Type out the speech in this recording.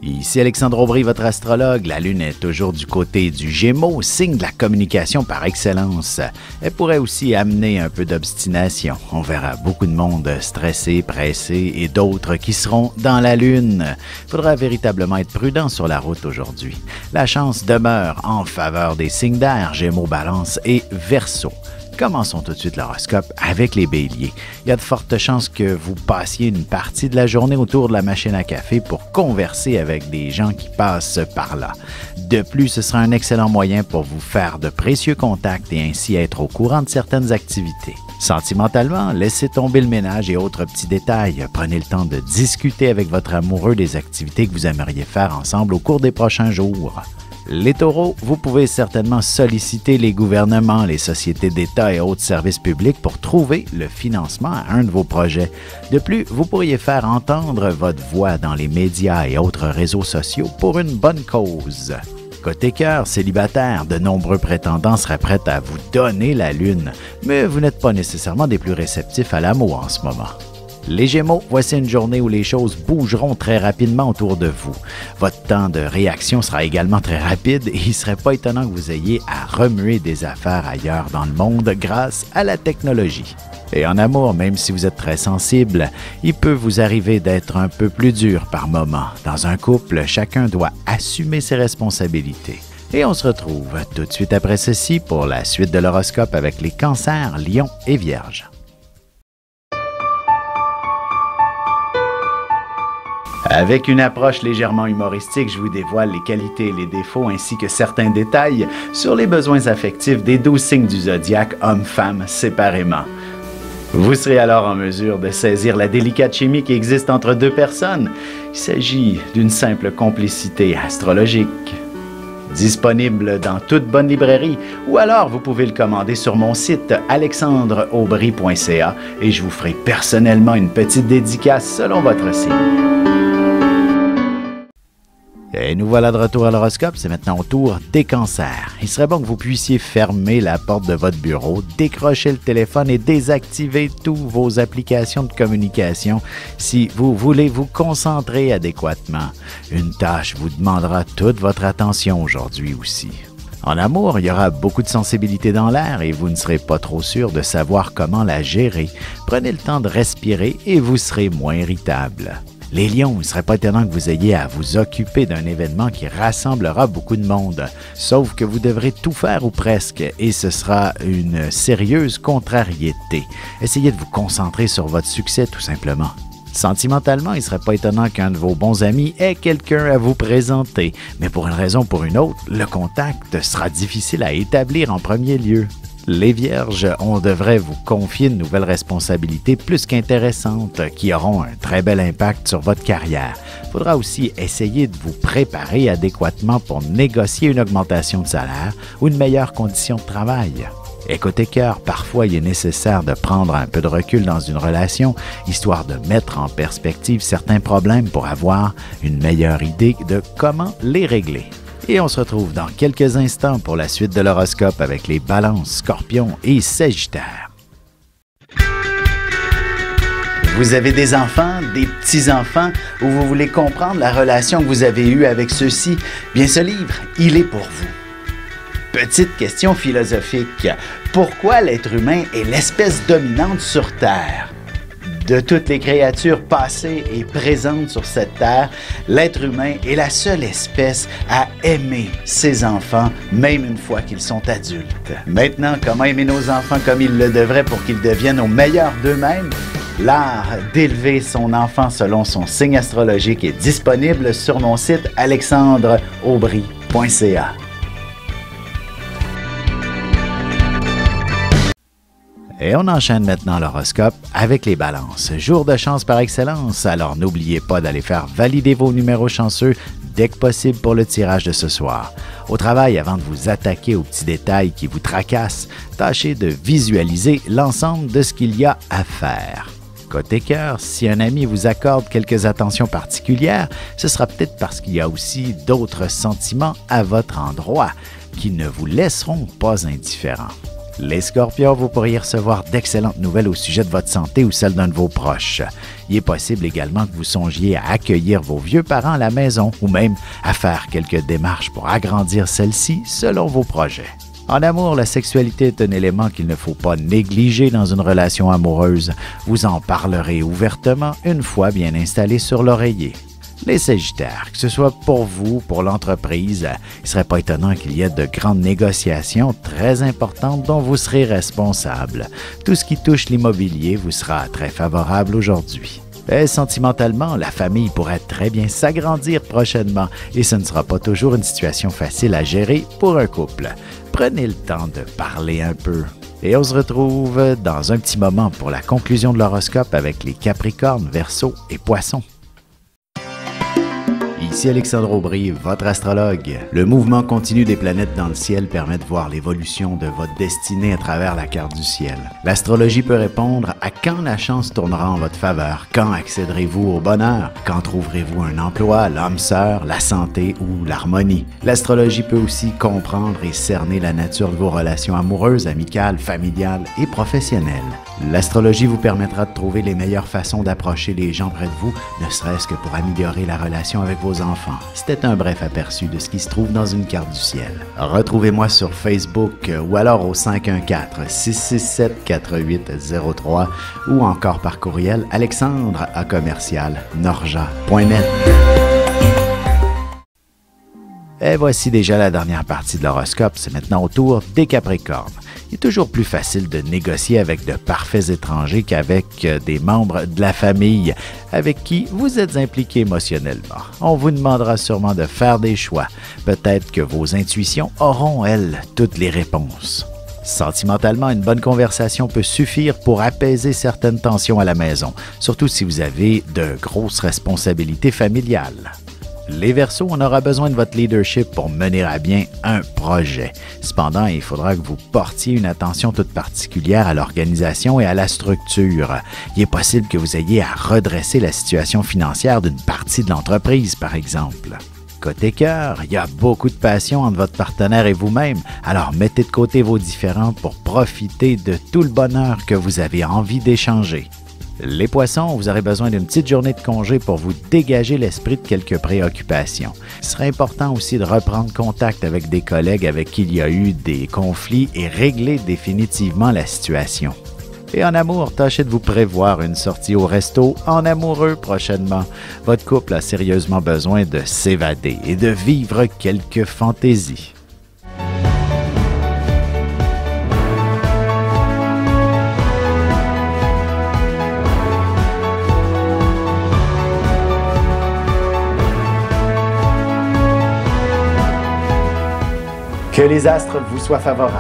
Ici Alexandre Aubry, votre astrologue. La Lune est toujours du côté du Gémeaux, signe de la communication par excellence. Elle pourrait aussi amener un peu d'obstination. On verra beaucoup de monde stressé, pressé et d'autres qui seront dans la Lune. Il faudra véritablement être prudent sur la route aujourd'hui. La chance demeure en faveur des signes d'air, Gémeaux, Balance et Verseau. Commençons tout de suite l'horoscope avec les béliers. Il y a de fortes chances que vous passiez une partie de la journée autour de la machine à café pour converser avec des gens qui passent par là. De plus, ce sera un excellent moyen pour vous faire de précieux contacts et ainsi être au courant de certaines activités. Sentimentalement, laissez tomber le ménage et autres petits détails. Prenez le temps de discuter avec votre amoureux des activités que vous aimeriez faire ensemble au cours des prochains jours. Les taureaux, vous pouvez certainement solliciter les gouvernements, les sociétés d'État et autres services publics pour trouver le financement à un de vos projets. De plus, vous pourriez faire entendre votre voix dans les médias et autres réseaux sociaux pour une bonne cause. Côté cœur, célibataire, de nombreux prétendants seraient prêts à vous donner la lune, mais vous n'êtes pas nécessairement des plus réceptifs à l'amour en ce moment. Les Gémeaux, voici une journée où les choses bougeront très rapidement autour de vous. Votre temps de réaction sera également très rapide et il ne serait pas étonnant que vous ayez à remuer des affaires ailleurs dans le monde grâce à la technologie. Et en amour, même si vous êtes très sensible, il peut vous arriver d'être un peu plus dur par moment. Dans un couple, chacun doit assumer ses responsabilités. Et on se retrouve tout de suite après ceci pour la suite de l'horoscope avec les cancers, lions et vierges. Avec une approche légèrement humoristique, je vous dévoile les qualités et les défauts ainsi que certains détails sur les besoins affectifs des 12 signes du zodiaque, hommes-femmes, séparément. Vous serez alors en mesure de saisir la délicate chimie qui existe entre deux personnes. Il s'agit d'une simple complicité astrologique. Disponible dans toute bonne librairie ou alors vous pouvez le commander sur mon site alexandreaubry.ca et je vous ferai personnellement une petite dédicace selon votre signe. Et nous voilà de retour à l'horoscope, c'est maintenant au tour des cancers. Il serait bon que vous puissiez fermer la porte de votre bureau, décrocher le téléphone et désactiver toutes vos applications de communication si vous voulez vous concentrer adéquatement. Une tâche vous demandera toute votre attention aujourd'hui aussi. En amour, il y aura beaucoup de sensibilité dans l'air et vous ne serez pas trop sûr de savoir comment la gérer. Prenez le temps de respirer et vous serez moins irritable. Les lions, il ne serait pas étonnant que vous ayez à vous occuper d'un événement qui rassemblera beaucoup de monde, sauf que vous devrez tout faire ou presque, et ce sera une sérieuse contrariété. Essayez de vous concentrer sur votre succès tout simplement. Sentimentalement, il ne serait pas étonnant qu'un de vos bons amis ait quelqu'un à vous présenter, mais pour une raison ou pour une autre, le contact sera difficile à établir en premier lieu. Les Vierges, on devrait vous confier de nouvelles responsabilités plus qu'intéressantes qui auront un très bel impact sur votre carrière. Il faudra aussi essayer de vous préparer adéquatement pour négocier une augmentation de salaire ou une meilleure condition de travail. Et côté cœur, parfois il est nécessaire de prendre un peu de recul dans une relation, histoire de mettre en perspective certains problèmes pour avoir une meilleure idée de comment les régler. Et on se retrouve dans quelques instants pour la suite de l'horoscope avec les balances, scorpions et sagittaires. Vous avez des enfants, des petits-enfants, ou vous voulez comprendre la relation que vous avez eue avec ceux-ci? Bien, ce livre, il est pour vous. Petite question philosophique. Pourquoi l'être humain est l'espèce dominante sur Terre? De toutes les créatures passées et présentes sur cette terre, l'être humain est la seule espèce à aimer ses enfants, même une fois qu'ils sont adultes. Maintenant, comment aimer nos enfants comme ils le devraient pour qu'ils deviennent au meilleur d'eux-mêmes? L'art d'élever son enfant selon son signe astrologique est disponible sur mon site alexandreaubry.ca. Et on enchaîne maintenant l'horoscope avec les balances. Jour de chance par excellence, alors n'oubliez pas d'aller faire valider vos numéros chanceux dès que possible pour le tirage de ce soir. Au travail, avant de vous attaquer aux petits détails qui vous tracassent, tâchez de visualiser l'ensemble de ce qu'il y a à faire. Côté cœur, si un ami vous accorde quelques attentions particulières, ce sera peut-être parce qu'il y a aussi d'autres sentiments à votre endroit qui ne vous laisseront pas indifférents. Les Scorpions, vous pourriez recevoir d'excellentes nouvelles au sujet de votre santé ou celle d'un de vos proches. Il est possible également que vous songiez à accueillir vos vieux parents à la maison ou même à faire quelques démarches pour agrandir celle-ci selon vos projets. En amour, la sexualité est un élément qu'il ne faut pas négliger dans une relation amoureuse. Vous en parlerez ouvertement une fois bien installé sur l'oreiller. Les Sagittaires, que ce soit pour vous, pour l'entreprise, il ne serait pas étonnant qu'il y ait de grandes négociations très importantes dont vous serez responsable. Tout ce qui touche l'immobilier vous sera très favorable aujourd'hui. Et sentimentalement, la famille pourrait très bien s'agrandir prochainement et ce ne sera pas toujours une situation facile à gérer pour un couple. Prenez le temps de parler un peu. Et on se retrouve dans un petit moment pour la conclusion de l'horoscope avec les Capricornes, Verseaux et Poissons. Ici Alexandre Aubry, votre astrologue. Le mouvement continu des planètes dans le ciel permet de voir l'évolution de votre destinée à travers la carte du ciel. L'astrologie peut répondre à quand la chance tournera en votre faveur, quand accéderez-vous au bonheur, quand trouverez-vous un emploi, l'âme sœur, la santé ou l'harmonie. L'astrologie peut aussi comprendre et cerner la nature de vos relations amoureuses, amicales, familiales et professionnelles. L'astrologie vous permettra de trouver les meilleures façons d'approcher les gens près de vous, ne serait-ce que pour améliorer la relation avec vos enfants. C'était un bref aperçu de ce qui se trouve dans une carte du ciel. Retrouvez-moi sur Facebook ou alors au 514-667-4803 ou encore par courriel alexandre@norja.net. Et voici déjà la dernière partie de l'horoscope. C'est maintenant au tour des Capricornes. Il est toujours plus facile de négocier avec de parfaits étrangers qu'avec des membres de la famille avec qui vous êtes impliqué émotionnellement. On vous demandera sûrement de faire des choix. Peut-être que vos intuitions auront, elles, toutes les réponses. Sentimentalement, une bonne conversation peut suffire pour apaiser certaines tensions à la maison, surtout si vous avez de grosses responsabilités familiales. Les Verseaux, on aura besoin de votre leadership pour mener à bien un projet. Cependant, il faudra que vous portiez une attention toute particulière à l'organisation et à la structure. Il est possible que vous ayez à redresser la situation financière d'une partie de l'entreprise, par exemple. Côté cœur, il y a beaucoup de passion entre votre partenaire et vous-même, alors mettez de côté vos différends pour profiter de tout le bonheur que vous avez envie d'échanger. Les Poissons, vous aurez besoin d'une petite journée de congé pour vous dégager l'esprit de quelques préoccupations. Il serait important aussi de reprendre contact avec des collègues avec qui il y a eu des conflits et régler définitivement la situation. Et en amour, tâchez de vous prévoir une sortie au resto en amoureux prochainement. Votre couple a sérieusement besoin de s'évader et de vivre quelques fantaisies. Que les astres vous soient favorables.